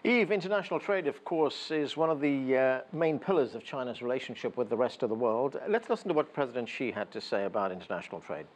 Yves, international trade, of course, is one of the main pillars of China's relationship with the rest of the world. Let's listen to what President Xi had to say about international trade.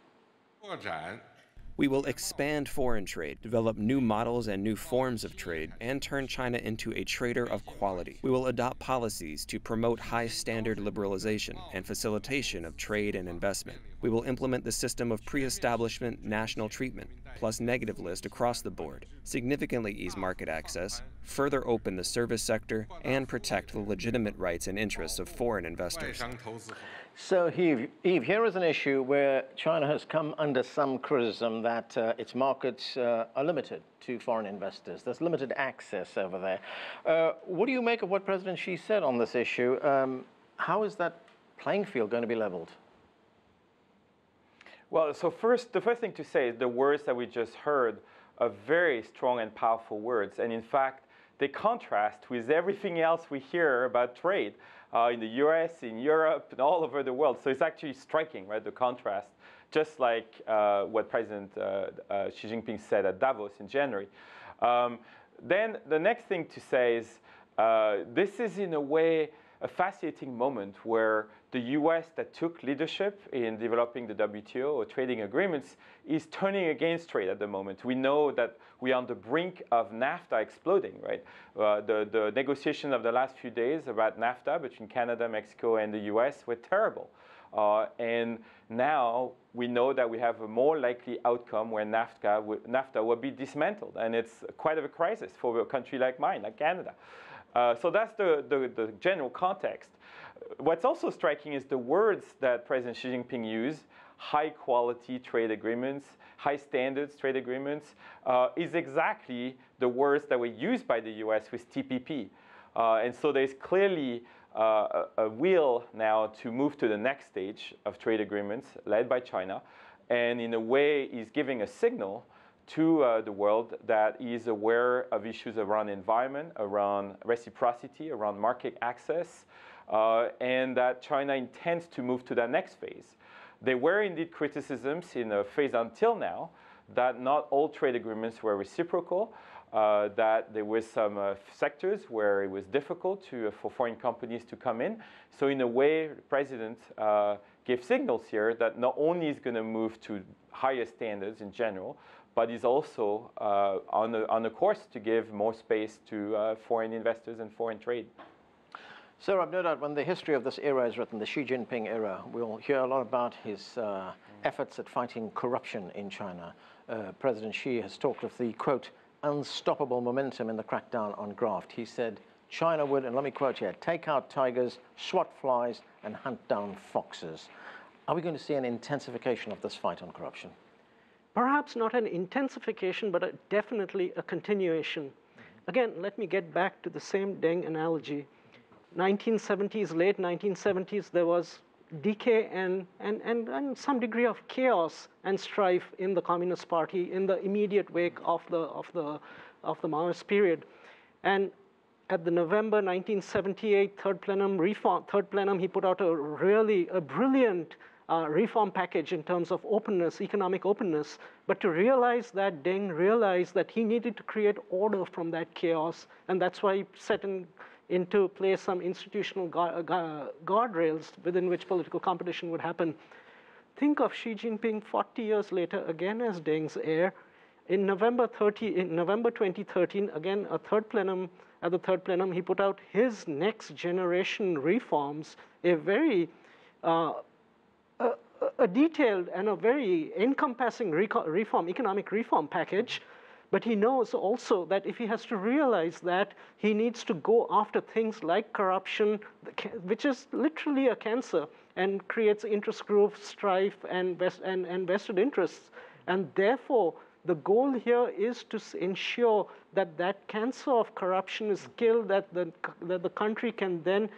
We will expand foreign trade, develop new models and new forms of trade, and turn China into a trader of quality. We will adopt policies to promote high-standard liberalization and facilitation of trade and investment. We will implement the system of pre-establishment national treatment, plus negative list across the board, significantly ease market access, further open the service sector, and protect the legitimate rights and interests of foreign investors. So, Yves, here is an issue where China has come under some criticism that its markets are limited to foreign investors. There's limited access over there. What do you make of what President Xi said on this issue? How is that playing field going to be leveled? Well, so the first thing to say is the words that we just heard are very strong and powerful words. And in fact, they contrast with everything else we hear about trade in the US, in Europe, and all over the world. So it's actually striking, right, the contrast, just like what President Xi Jinping said at Davos in January. Then the next thing to say is this is, in a way, a fascinating moment where the US that took leadership in developing the WTO or trading agreements is turning against trade at the moment. We know that we are on the brink of NAFTA exploding, right? The negotiations of the last few days about NAFTA between Canada, Mexico, and the US were terrible. And now we know that we have a more likely outcome where NAFTA will be dismantled. And it's quite of a crisis for a country like mine, like Canada. So that's the general context. What's also striking is the words that President Xi Jinping used: high-quality trade agreements, high standards trade agreements, is exactly the words that were used by the US with TPP. And so there's clearly a will now to move to the next stage of trade agreements led by China, and in a way is giving a signal to the world that is aware of issues around environment, around reciprocity, around market access, and that China intends to move to that next phase. There were indeed criticisms in a phase until now that not all trade agreements were reciprocal, that there were some sectors where it was difficult for foreign companies to come in. So in a way, the president gave signals here that not only is going to move to higher standards in general, but is also on a course to give more space to foreign investors and foreign trade. So I've no doubt when the history of this era is written, the Xi Jinping era, we'll hear a lot about his efforts at fighting corruption in China. President Xi has talked of the, quote, unstoppable momentum in the crackdown on graft. He said China would, and let me quote here, take out tigers, swat flies, and hunt down foxes. Are we going to see an intensification of this fight on corruption? Perhaps not an intensification, but definitely a continuation. Again, let me get back to the same Deng analogy. 1970s, late 1970s, there was decay and some degree of chaos and strife in the Communist Party in the immediate wake of the Maoist period. And at the November 1978 third plenum, he put out a brilliant reform package in terms of openness, economic openness. But to realize that, Deng realized that he needed to create order from that chaos, and that's why he set into place some institutional guardrails within which political competition would happen. Think of Xi Jinping 40 years later, again as Deng's heir. In November 2013, again at the third plenum, he put out his next generation reforms, a very a detailed and a very encompassing economic reform package. But he knows also that if he has to realize that, he needs to go after things like corruption, which is literally a cancer and creates interest groups, strife, and vested interests. And therefore, the goal here is to ensure that that cancer of corruption is killed, that the country can then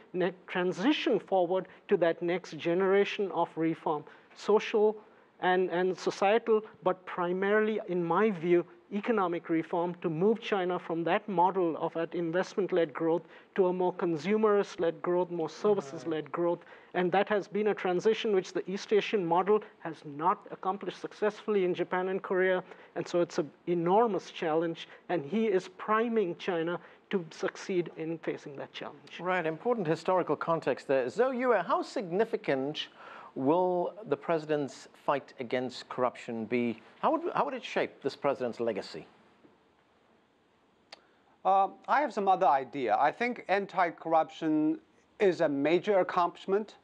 transition forward to that next generation of reform, social and societal, but primarily, in my view, economic reform to move China from that model of investment-led growth to a more consumerist-led growth, more services-led growth. And that has been a transition which the East Asian model has not accomplished successfully in Japan and Korea. And so it's an enormous challenge. And he is priming China to succeed in facing that challenge. Right, important historical context there. Zou Yue, how significant will the president's fight against corruption be? How would it shape this president's legacy? I have some other idea. I think anti-corruption is a major accomplishment,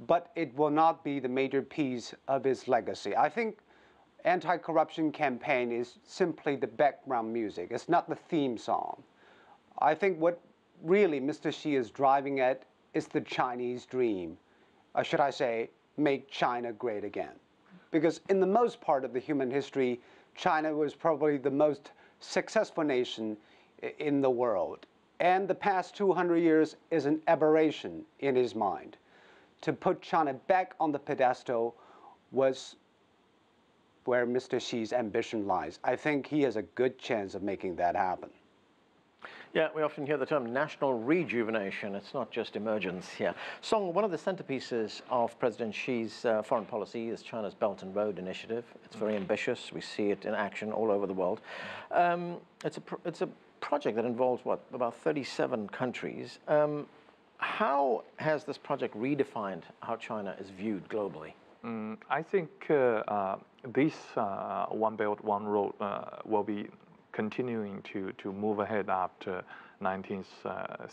but it will not be the major piece of his legacy. I think anti-corruption campaign is simply the background music. It's not the theme song. I think what really Mr. Xi is driving at is the Chinese dream. Or should I say, make China great again. Because in the most part of the human history, China was probably the most successful nation in the world. And the past 200 years is an aberration in his mind. To put China back on the pedestal was where Mr. Xi's ambition lies. I think he has a good chance of making that happen. Yeah, we often hear the term national rejuvenation. It's not just emergence here. Song, one of the centerpieces of President Xi's foreign policy is China's Belt and Road Initiative. It's very ambitious. We see it in action all over the world. It's a project that involves, what, about 37 countries. How has this project redefined how China is viewed globally? I think this One Belt, One Road will be continuing to move ahead after 19th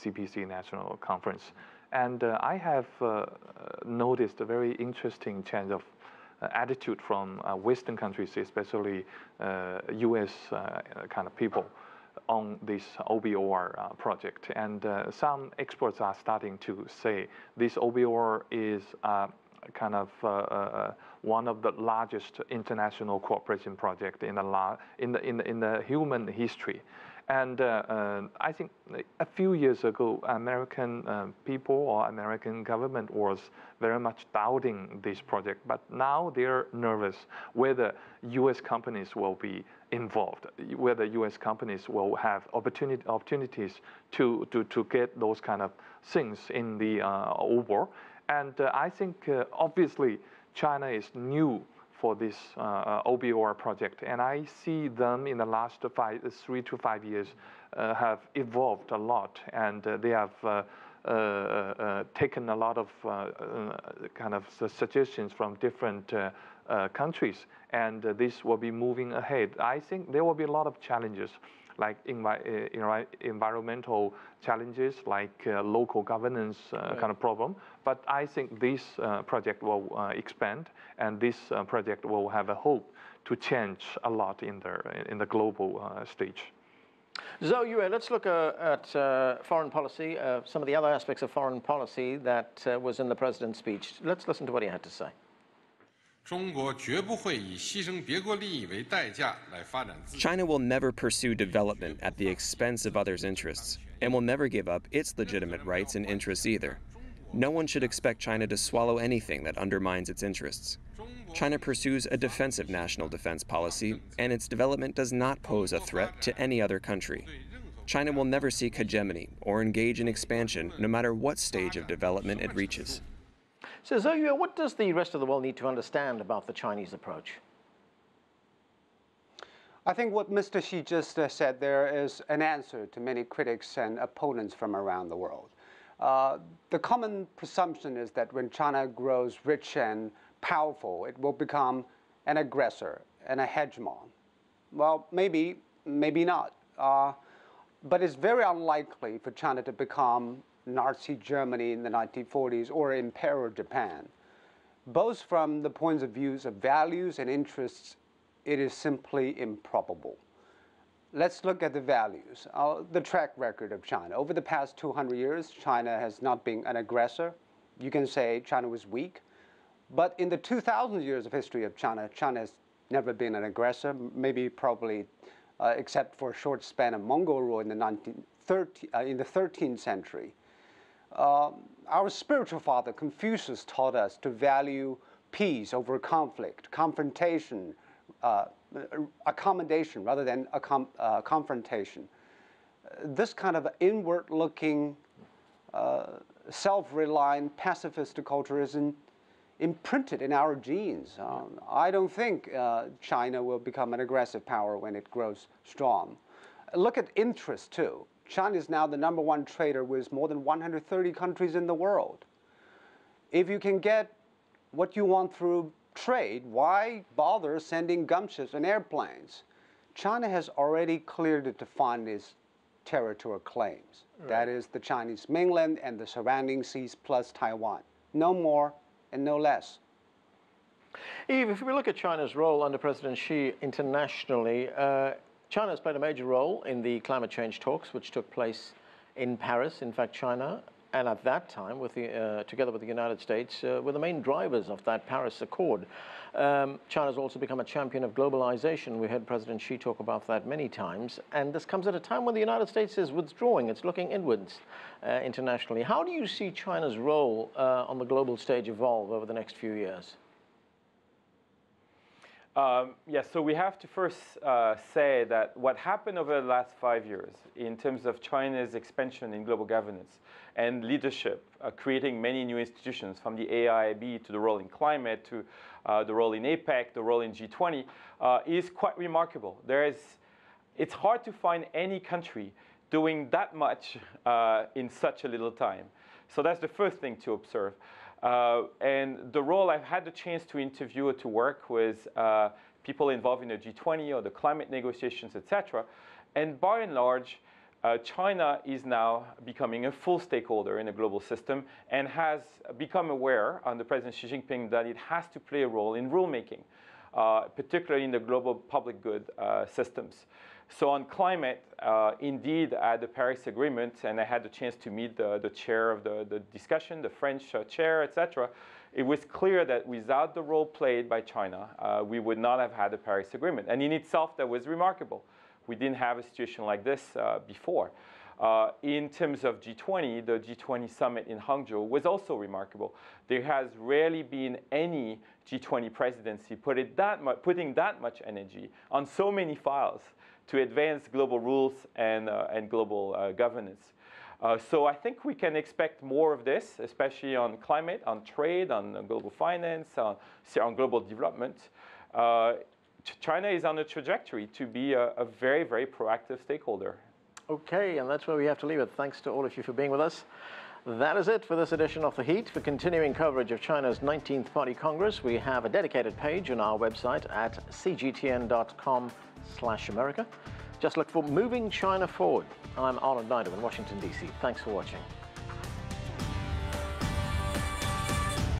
CPC National Conference. And I have noticed a very interesting change of attitude from Western countries, especially US kind of people, on this OBOR project. And some experts are starting to say this OBOR is kind of one of the largest international cooperation project in the human history. And I think a few years ago, American people or American government was very much doubting this project. But now they're nervous whether US companies will be involved, whether US companies will have opportunities to get those kind of things in the OBOR. And I think obviously China is new for this OBOR project, and I see them in the last 3 to 5 years have evolved a lot, and they have taken a lot of kind of suggestions from different countries, and this will be moving ahead. I think there will be a lot of challenges, like environmental challenges, like local governance kind of problem. But I think this project will expand, and this project will have a hope to change a lot in the global stage. Zou Yue, let's look at foreign policy, some of the other aspects of foreign policy that was in the president's speech. Let's listen to what he had to say. China will never pursue development at the expense of others' interests, and will never give up its legitimate rights and interests either. No one should expect China to swallow anything that undermines its interests. China pursues a defensive national defense policy, and its development does not pose a threat to any other country. China will never seek hegemony or engage in expansion, no matter what stage of development it reaches. So, Zou Yue, what does the rest of the world need to understand about the Chinese approach? I think what Mr. Xi just said there is an answer to many critics and opponents from around the world. The common presumption is that when China grows rich and powerful, it will become an aggressor and a hegemon. Well, maybe not. But it's very unlikely for China to become Nazi Germany in the 1940s or Imperial Japan. Both from the points of views of values and interests, it is simply improbable. Let's look at the values, the track record of China. Over the past 200 years, China has not been an aggressor. You can say China was weak. But in the 2,000 years of history of China, China has never been an aggressor, maybe probably except for a short span of Mongol rule in the 13th century. Our spiritual father, Confucius, taught us to value peace over conflict, confrontation, accommodation rather than confrontation. This kind of inward-looking, self-reliant, pacifist culture is imprinted in our genes. I don't think China will become an aggressive power when it grows strong. Look at interest, too. China is now the #1 trader with more than 130 countries in the world. If you can get what you want through trade, why bother sending gunships and airplanes? China has already clearly defined its territorial claims. Right. That is the Chinese mainland and the surrounding seas plus Taiwan. No more and no less. Yves, if we look at China's role under President Xi internationally, China has played a major role in the climate change talks, which took place in Paris. In fact, China, and at that time, together with the United States, were the main drivers of that Paris Accord. China's also become a champion of globalization. We heard President Xi talk about that many times. And this comes at a time when the United States is withdrawing. It's looking inwards internationally. How do you see China's role on the global stage evolve over the next few years? Yes, so we have to first say that what happened over the last 5 years in terms of China's expansion in global governance and leadership, creating many new institutions from the AIIB to the role in climate to the role in APEC, the role in G20, is quite remarkable. It's hard to find any country doing that much in such a little time. So that's the first thing to observe. And the role, I've had the chance to interview or to work with people involved in the G20 or the climate negotiations, etc. And by and large, China is now becoming a full stakeholder in the global system and has become aware under President Xi Jinping that it has to play a role in rulemaking, particularly in the global public good systems. So on climate, indeed, at the Paris Agreement, and I had the chance to meet the chair of the discussion, the French chair, etc., it was clear that without the role played by China, we would not have had the Paris Agreement. And in itself, that was remarkable. We didn't have a situation like this before. In terms of G20, the G20 summit in Hangzhou was also remarkable. There has rarely been any G20 presidency putting that much energy on so many files to advance global rules and global governance. So I think we can expect more of this, especially on climate, on trade, on global finance, on global development. China is on a trajectory to be a very, very proactive stakeholder. Okay, and that's where we have to leave it. Thanks to all of you for being with us. That is it for this edition of The Heat. For continuing coverage of China's 19th Party Congress, we have a dedicated page on our website at cgtn.com/America. Just look for Moving China Forward. I'm Arnold Nido in Washington, D.C. Thanks for watching.